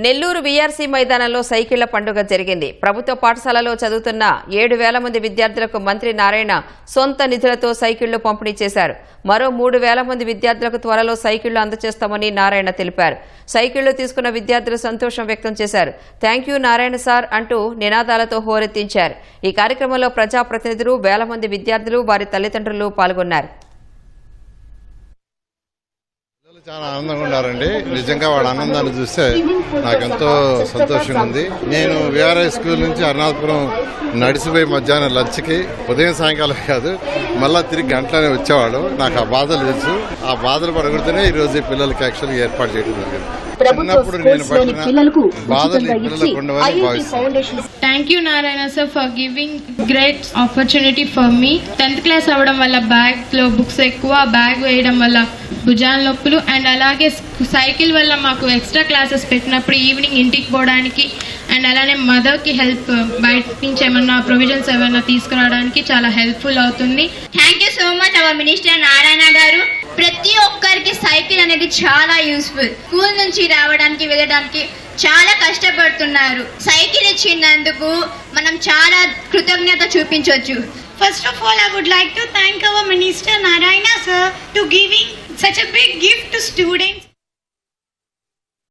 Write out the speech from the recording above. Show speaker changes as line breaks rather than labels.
Nellore VRC మైదానంలో సైకిళ్ల పండుగ జరిగింది. ప్రభుత్వ పాఠశాలలో చదువుతున్న 7,000 మంది విద్యార్థులకు మంత్రి నారాయణ సొంత నిధులతో సైకిళ్లు పంపిణీ చేశారు. మరో 3,000 మంది విద్యార్థులకు త్వరలో సైకిళ్లు అందజేస్తామని నారాయణ తెలిపారు. సైకిళ్లు తీసుకున్న విద్యార్థులు సంతోషం వ్యక్తం చేశారు. థ్యాంక్ యూ నారాయణ సార్ అంటూ నినాదాలతో హోరెత్తించారు. ఈ కార్యక్రమంలో ప్రజాప్రతినిధులు, వేల మంది విద్యార్థులు, వారి తల్లిదండ్రులు పాల్గొన్నారు.
చాలా ఆనందంగా ఉన్నారండి. నిజంగా వాళ్ళ ఆనందాన్ని చూస్తే నాకెంతో సంతోషంగా ఉంది. నేను విఆర్ఐ స్కూల్ నుంచి అరుణాచపురం నడిచిపోయి మధ్యాహ్నం లంచ్కి ఉదయం సాయంకాలం కాదు మళ్ళా తిరిగి గంటలోనే వచ్చేవాడు. నాకు ఆ బాధలు తెలుసు. ఆ బాధలు పడకూడదనే ఈ రోజు పిల్లలకి యాక్చువల్గా ఏర్పాటు చేయడం జరిగింది. చిన్నప్పుడు నేను పట్టిన బాధలు పిల్లలకు ఉండవని భావిస్తున్నాను.
Thank you Narayana sir for giving great opportunity for me. 10th class అవ్వడం వల్ల బ్యాగ్ లో బుక్స్ ఎక్కువ, బ్యాగ్ వేయడం వల్ల భుజాల నొప్పులు అండ్ అలాగే సైకిల్ వల్ల మాకు ఎక్స్ట్రా క్లాసెస్ పెట్టినప్పుడు ఈవినింగ్ ఇంటికి పోవడానికి అండ్ అలానే మదర్కి హెల్ప్, బయట నుంచి ఏమన్నా ప్రొవిజన్స్ ఏమైనా తీసుకురావడానికి చాలా హెల్ప్ఫుల్ అవుతుంది.
Thank you so much hour minister Narayana గారు. ప్రతి ఒక్కరికి సైకిల్ అనేది చాలా యూస్ఫుల్. స్కూల్ నుంచి రావడానికి వెళ్ళడానికి చాలా కష్టపడుతున్నారు. సైకిల్ ఇచ్చినందుకు మనం చాలా కృతజ్ఞత చూపించవచ్చు.
First of all, I would like to thank our Minister Narayana sir to giving such a big gift to students.